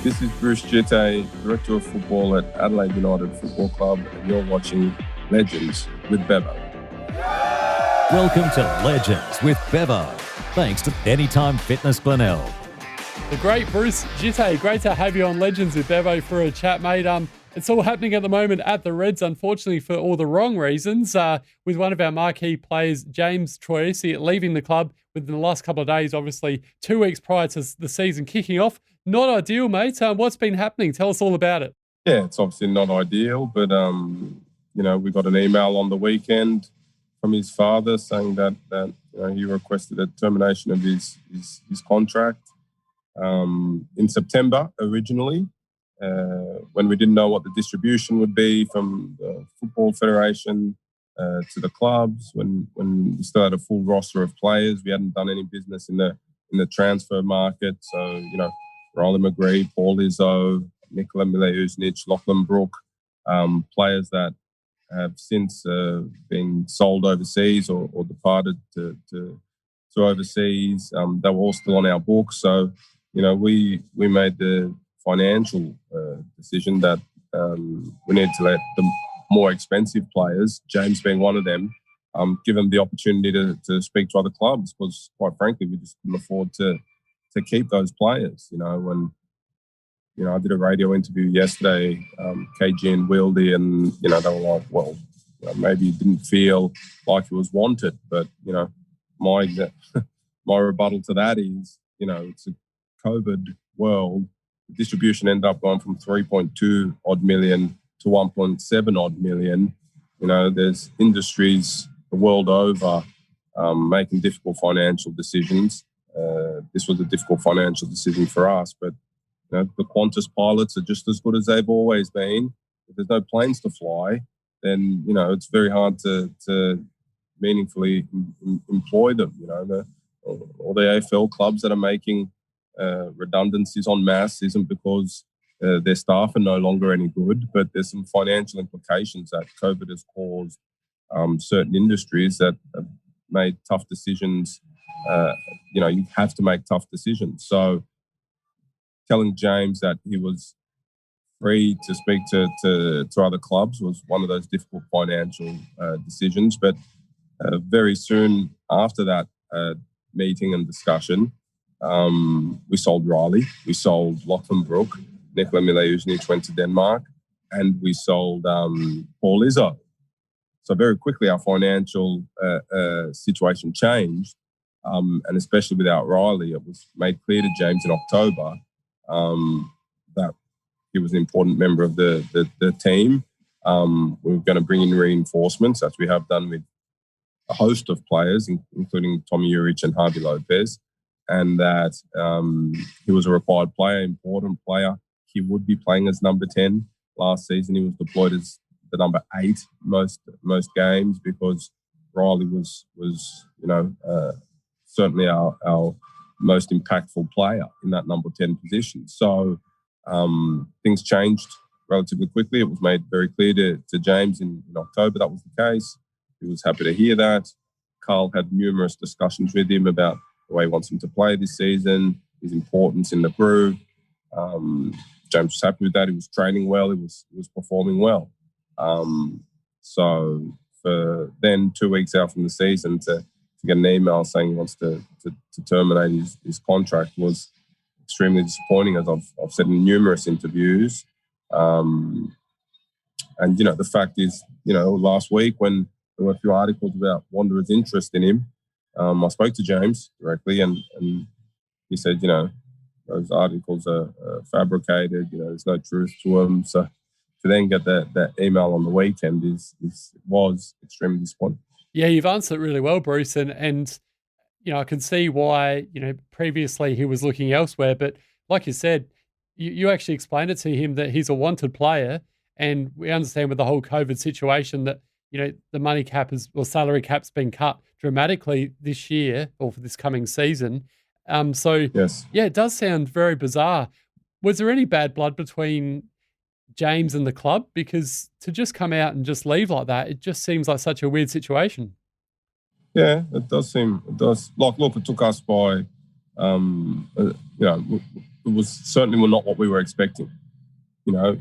This is Bruce Djite, Director of Football at Adelaide United Football Club, and you're watching Legends with Bevo. Welcome to Legends with Bevo, thanks to Anytime Fitness Glenelg. The great Bruce Djite, great to have you on Legends with Bevo for a chat, mate. It's all happening at the moment at the Reds, unfortunately for all the wrong reasons, with one of our marquee players, James Troisi, leaving the club within the last couple of days, obviously 2 weeks prior to the season kicking off. Not ideal, mate. What's been happening? Tell us all about it. Yeah, it's obviously not ideal, but, we got an email on the weekend from his father saying that he requested a termination of his contract in September originally, when we didn't know what the distribution would be from the Football Federation to the clubs, when we still had a full roster of players. We hadn't done any business in the transfer market. So, Riley McGree, Paul Izzo, Nikola Mileušnić, Lachlan Brook, players that have since been sold overseas or departed to overseas. They were all still on our books. So, we made the financial decision that we need to let the more expensive players, James being one of them, give them the opportunity to speak to other clubs, because quite frankly, we just couldn't afford to keep those players. When I did a radio interview yesterday, KG and Wildy, and they were like, well, maybe he didn't feel like he was wanted, but my my rebuttal to that is, it's a COVID world. The distribution ended up going from 3.2 odd million to 1.7 odd million. There's industries the world over making difficult financial decisions. This was a difficult financial decision for us, but the Qantas pilots are just as good as they've always been. If there's no planes to fly, then it's very hard to meaningfully employ them. All the AFL clubs that are making redundancies en masse isn't because their staff are no longer any good, but there's some financial implications that COVID has caused certain industries that have made tough decisions. You have to make tough decisions. So telling James that he was free to speak to other clubs was one of those difficult financial decisions. But very soon after that meeting and discussion, we sold Riley, we sold Lachlan Brook, Nikola Mileušnić went to Denmark, and we sold Paul Izzo. So very quickly our financial situation changed. And especially without Riley, it was made clear to James in October that he was an important member of the team. We were going to bring in reinforcements, as we have done with a host of players, including Tommy Juric and Harvey Lopez, and that he was a required player, important player. He would be playing as number 10. Last season, he was deployed as the number 8 most games, because Riley was certainly our most impactful player in that number 10 position. So things changed relatively quickly. It was made very clear to James in October that was the case. He was happy to hear that. Carl had numerous discussions with him about the way he wants him to play this season, his importance in the group. James was happy with that. He was training well. He was performing well. So for then 2 weeks out from the season to get an email saying he wants to terminate his contract was extremely disappointing, as I've said in numerous interviews. And the fact is, last week when there were a few articles about Wanderers' interest in him, I spoke to James directly, and he said, those articles are fabricated. There's no truth to them. So to then get that email on the weekend was extremely disappointing. Yeah, you've answered it really well, Bruce, and I can see why, previously he was looking elsewhere, but like you said, you actually explained it to him that he's a wanted player, and we understand with the whole COVID situation that, the money cap salary cap's been cut dramatically this year or for this coming season. Yes. Yeah, it does sound very bizarre. Was there any bad blood between James and the club? Because to just come out and just leave like that, it just seems like such a weird situation. Yeah, it does. Look, it took us by, was certainly not what we were expecting. You know,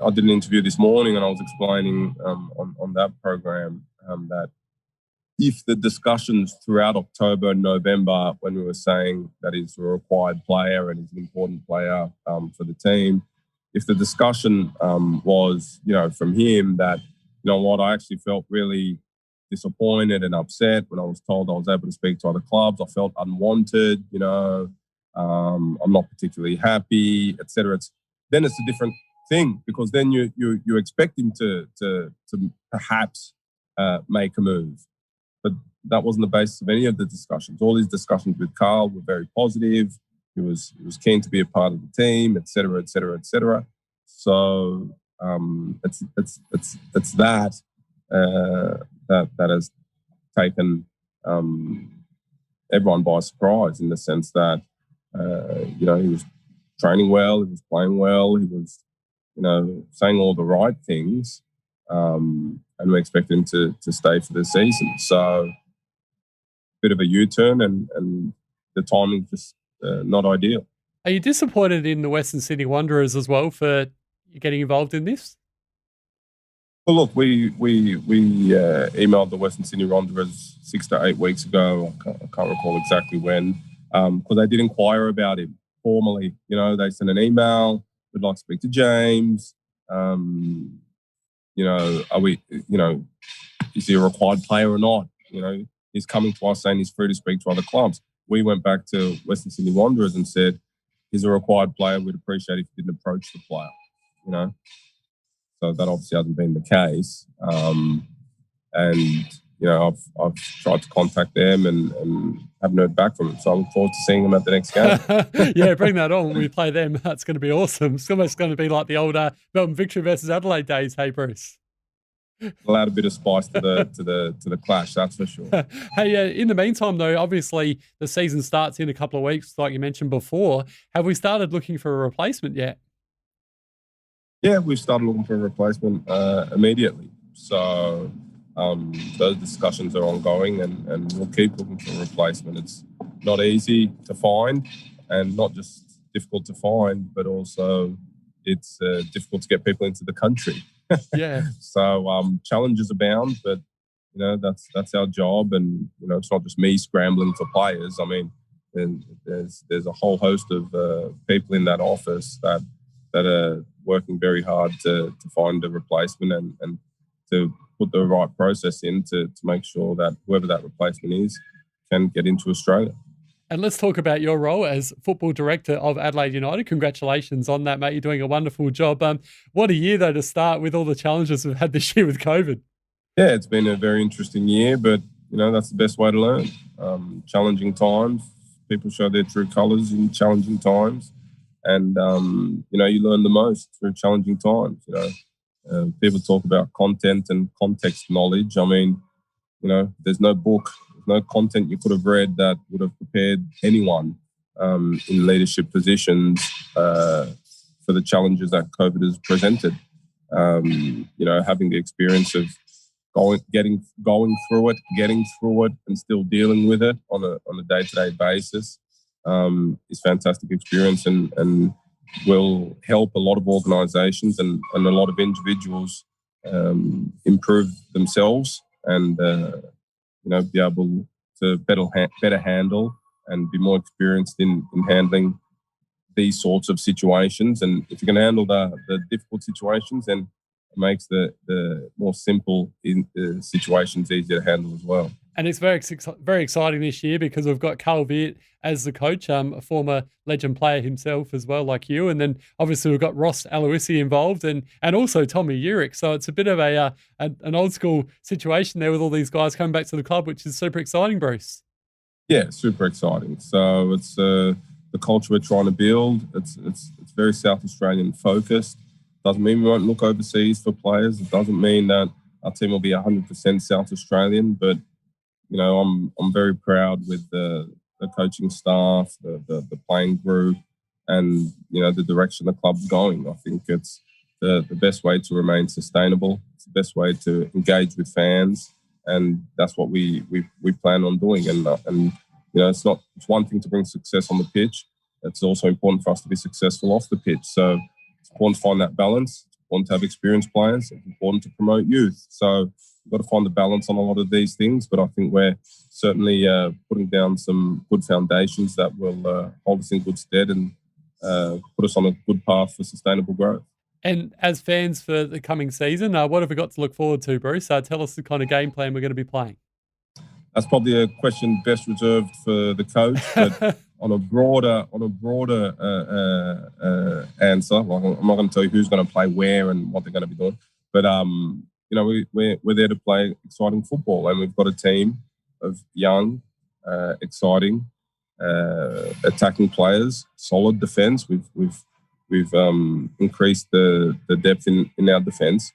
I did an interview this morning and I was explaining on that program that if the discussions throughout October and November, when we were saying that he's a required player and he's an important player for the team, if the discussion was, you know, from him that, you know what, I actually felt really disappointed and upset when I was told I was able to speak to other clubs. I felt unwanted, you know, I'm not particularly happy, etc. Then it's a different thing, because then you expect him to perhaps make a move. But that wasn't the basis of any of the discussions. All his discussions with Carl were very positive. He was keen to be a part of the team, etc., etc., etc. So it's that has taken everyone by surprise, in the sense that you know, he was training well, he was playing well, he was, you know, saying all the right things, and we expect him to stay for the season. So, bit of a U-turn, and the timing just not ideal. Are you disappointed in the Western Sydney Wanderers as well for getting involved in this? Well, look, we emailed the Western Sydney Wanderers 6 to 8 weeks ago. I can't recall exactly when, because they did inquire about him formally. You know, they sent an email. We'd like to speak to James. You know, are we? You know, is he a required player or not? You know, he's coming to us saying he's free to speak to other clubs. We went back to Western Sydney Wanderers and said, he's a required player. We'd appreciate if he didn't approach the player. You know. So that obviously hasn't been the case. And, you know, I've tried to contact them and haven't heard back from them. So I look forward to seeing them at the next game. Yeah, bring that on when we play them. That's going to be awesome. It's almost going to be like the old Melbourne Victory versus Adelaide days. Hey, Bruce. It'll add a bit of spice to the clash, that's for sure. Hey, in the meantime, though, obviously the season starts in a couple of weeks, like you mentioned before. Have we started looking for a replacement yet? Yeah, we've started looking for a replacement immediately. So those discussions are ongoing, and we'll keep looking for a replacement. It's not easy to find, and not just difficult to find, but also it's difficult to get people into the country. Yeah. So challenges abound, but you know, that's our job, and you know, it's not just me scrambling for players. I mean, there's a whole host of people in that office that are working very hard to find a replacement and to put the right process in to make sure that whoever that replacement is can get into Australia. And let's talk about your role as football director of Adelaide United. Congratulations on that, mate. You're doing a wonderful job. What a year, though, to start with all the challenges we've had this year with COVID. Yeah, it's been a very interesting year, but, you know, that's the best way to learn. Challenging times. People show their true colours in challenging times. And, you know, you learn the most through challenging times. You know, people talk about content and context knowledge. I mean, you know, there's no book, no content you could have read that would have prepared anyone in leadership positions for the challenges that COVID has presented. You know, having the experience of going through it, and still dealing with it on a day-to-day basis is fantastic experience, and will help a lot of organisations and a lot of individuals improve themselves and you know, be able to better handle and be more experienced in handling these sorts of situations. And if you can handle the difficult situations, then it makes the more simple situations easier to handle as well. And it's very exciting this year because we've got Carl Veart as the coach, a former legend player himself as well, like you. And then obviously we've got Ross Aloisi involved and also Tommy Juric. So it's a bit of an old school situation there with all these guys coming back to the club, which is super exciting, Bruce. Yeah, super exciting. So it's the culture we're trying to build. It's very South Australian focused. Doesn't mean we won't look overseas for players. It doesn't mean that our team will be 100% South Australian, but you know, I'm very proud with the coaching staff, the playing group, and you know, the direction the club's going. I think it's the best way to remain sustainable. It's the best way to engage with fans, and that's what we plan on doing. And you know, it's one thing to bring success on the pitch, it's also important for us to be successful off the pitch. So it's important to find that balance. It's important to have experienced players. It's important to promote youth. So we've got to find the balance on a lot of these things. But I think we're certainly putting down some good foundations that will hold us in good stead and put us on a good path for sustainable growth. And as fans for the coming season, what have we got to look forward to, Bruce? Tell us the kind of game plan we're going to be playing. That's probably a question best reserved for the coach, but on a broader answer, like I'm not going to tell you who's going to play where and what they're going to be doing, but we're there to play exciting football, and we've got a team of young, exciting, attacking players, solid defence. We've increased the depth in our defence.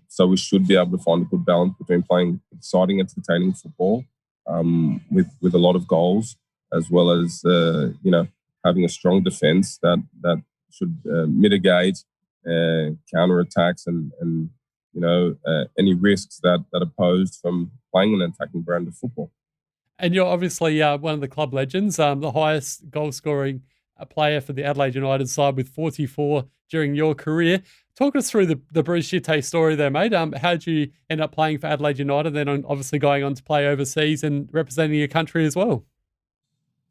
So we should be able to find a good balance between playing exciting, entertaining football with a lot of goals, as well as having a strong defence that should mitigate counter attacks and any risks that are posed from playing an attacking brand of football. And you're obviously one of the club legends, the highest goal scoring player for the Adelaide United side with 44 during your career. Talk us through the Bruce Djite story there, mate. How did you end up playing for Adelaide United, then obviously going on to play overseas and representing your country as well?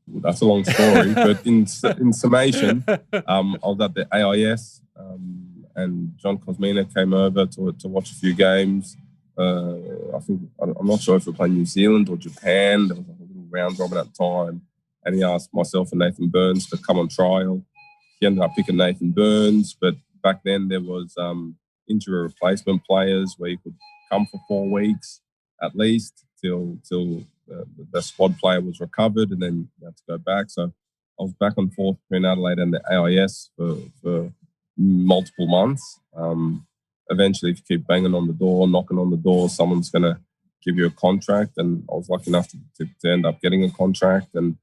Well, that's a long story, but in summation, I was at the AIS and John Cosmina came over to watch a few games. I'm not sure if we were playing New Zealand or Japan. There was a little round robin at the time. And he asked myself and Nathan Burns to come on trial. He ended up picking Nathan Burns, but back then there was injury replacement players where you could come for 4 weeks at least till the squad player was recovered, and then you had to go back. So I was back and forth between Adelaide and the AIS for multiple months. Eventually, if you keep banging on the door, knocking on the door, someone's going to give you a contract, and I was lucky enough to end up getting a contract and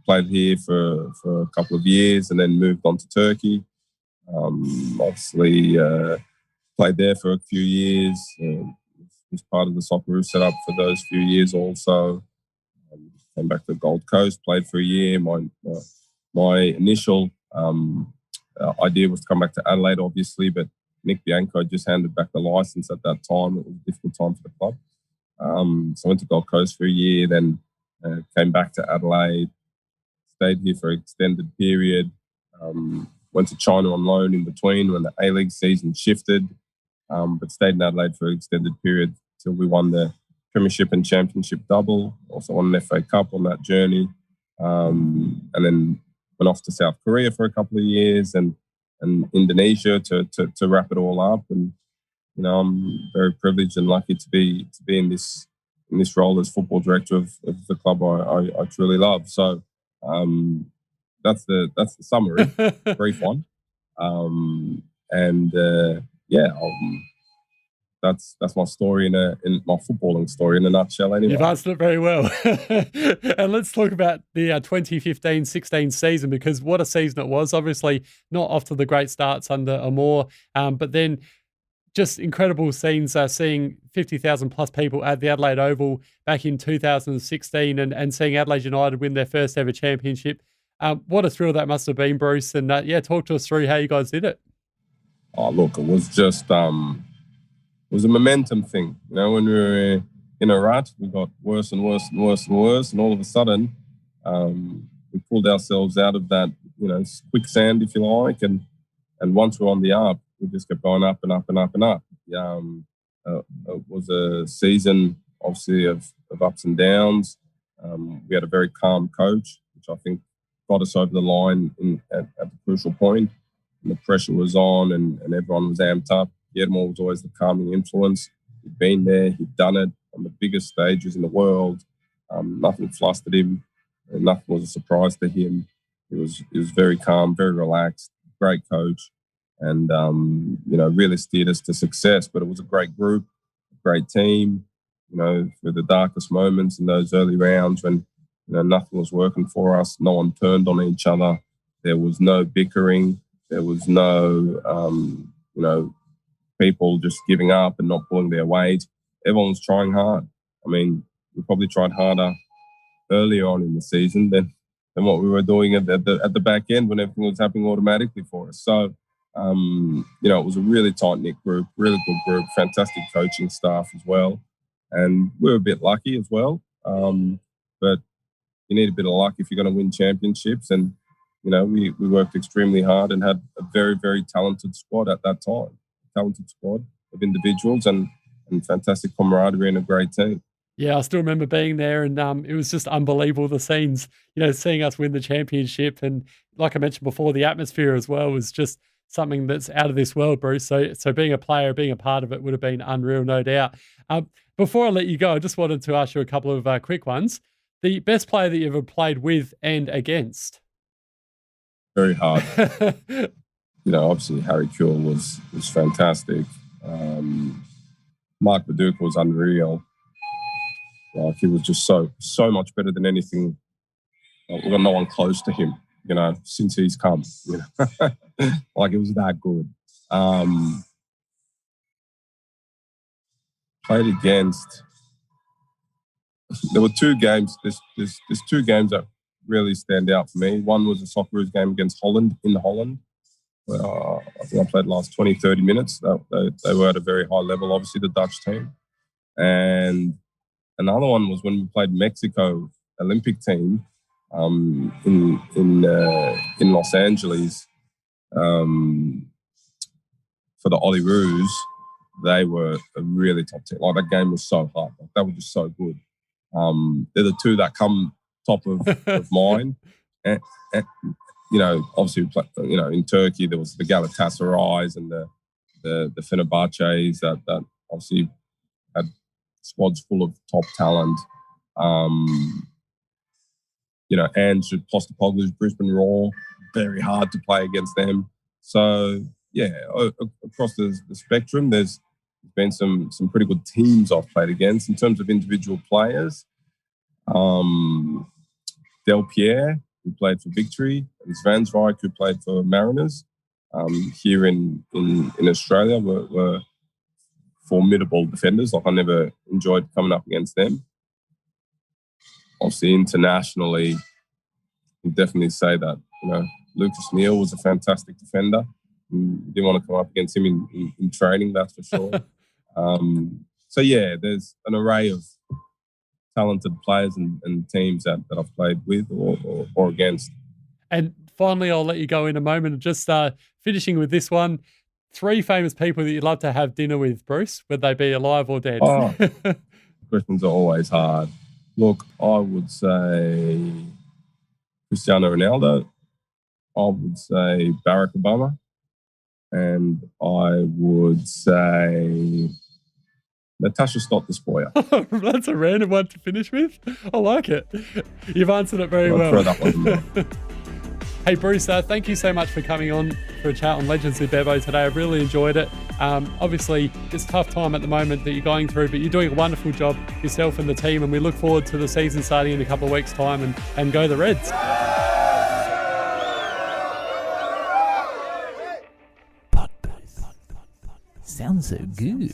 played here for a couple of years and then moved on to Turkey. Obviously, played there for a few years. Was part of the Socceroo setup for those few years also. Came back to the Gold Coast, played for a year. My initial idea was to come back to Adelaide, obviously, but Nick Bianco just handed back the licence at that time. It was a difficult time for the club. So I went to Gold Coast for a year, then came back to Adelaide, stayed here for an extended period, went to China on loan in between when the A-League season shifted, but stayed in Adelaide for an extended period till we won the Premiership and Championship double. Also won an FA Cup on that journey, and then went off to South Korea for a couple of years and Indonesia to wrap it all up. And I'm very privileged and lucky to be in this role as football director of the club I truly love. So that's the summary, brief one. That's my story in my footballing story in a nutshell. Anyway, you've answered it very well. And let's talk about the 2015-16 season, because what a season it was. Obviously, not off to the great starts under Amor, but then just incredible scenes, seeing 50,000 plus people at the Adelaide Oval back in 2016 and seeing Adelaide United win their first ever championship. What a thrill that must have been, Bruce. And talk to us through how you guys did it. Oh, look, it was just it was a momentum thing. When we were in a rut, we got worse and worse and worse and worse, and all of a sudden we pulled ourselves out of that quicksand, if you like, and once we're on the up, we just kept going up and up and up and up. It was a season, obviously, of ups and downs. We had a very calm coach, which I think got us over the line at the crucial point. And the pressure was on and everyone was amped up. Guillermo was always the calming influence. He'd been there, he'd done it on the biggest stages in the world. Nothing flustered him. Nothing was a surprise to him. He was very calm, very relaxed, great coach, and really steered us to success. But it was a great group, a great team. Through the darkest moments in those early rounds when nothing was working for us, no one turned on each other. There was no bickering. There was no people just giving up and not pulling their weight. Everyone was trying hard. I mean, we probably tried harder earlier on in the season than what we were doing at the back end when everything was happening automatically for us. So, it was a really tight-knit group, really good group, fantastic coaching staff as well. And we were a bit lucky as well. But you need a bit of luck if you're going to win championships. And, we worked extremely hard and had a very, very talented squad at that time. Talented squad of individuals and fantastic camaraderie and a great team. Yeah, I still remember being there, and it was just unbelievable, the scenes, seeing us win the championship. And like I mentioned before, the atmosphere as well was just something that's out of this world, Bruce. So being a player, being a part of it would have been unreal, no doubt. Before I let you go, I just wanted to ask you a couple of quick ones. The best player that you've ever played with and against? Very hard. Obviously Harry Kuehl was fantastic. Mark Viduka was unreal. Like, he was just so much better than anything. We've got no one close to him, since he's come. Like, it was that good. Played against. There were two games. There's two games that really stand out for me. One was a Socceroos game against Holland in Holland. I think I played the last 20, 30 minutes. They were at a very high level, obviously, the Dutch team. And another one was when we played Mexico Olympic team in Los Angeles for the Socceroos. They were a really top team. Like, that game was so hard. Like, they were just so good. They're the two that come top of mine. And, obviously, we played, in Turkey there was the Galatasarays and the Fenerbahces that obviously had squads full of top talent. Ange Postopoglu's Brisbane Roar, very hard to play against them. So, yeah, across the spectrum, there's been some pretty good teams I've played against. In terms of individual players, Del Pierre, who played for Victory, and Zvansvijk, who played for Mariners, here in Australia, were formidable defenders. Like, I never enjoyed coming up against them. Obviously, internationally, I'd definitely say that, Lucas Neal was a fantastic defender. You didn't want to come up against him in training, that's for sure. So, yeah, there's an array of talented players and teams that I've played with or against. And finally, I'll let you go in a moment. Just finishing with this one, 3 famous people that you'd love to have dinner with, Bruce, whether they be alive or dead. Oh, questions are always hard. Look, I would say Cristiano Ronaldo. I would say Barack Obama. And I would say Natasha Stott-Despoja. That's a random one to finish with. I like it. You've answered it very well. Throw that one in there. Hey, Bruce, thank you so much for coming on for a chat on Legends with Bevo today. I've really enjoyed it. Obviously, it's a tough time at the moment that you're going through, but you're doing a wonderful job yourself and the team, and we look forward to the season starting in a couple of weeks' time and go the Reds. Sounds so good.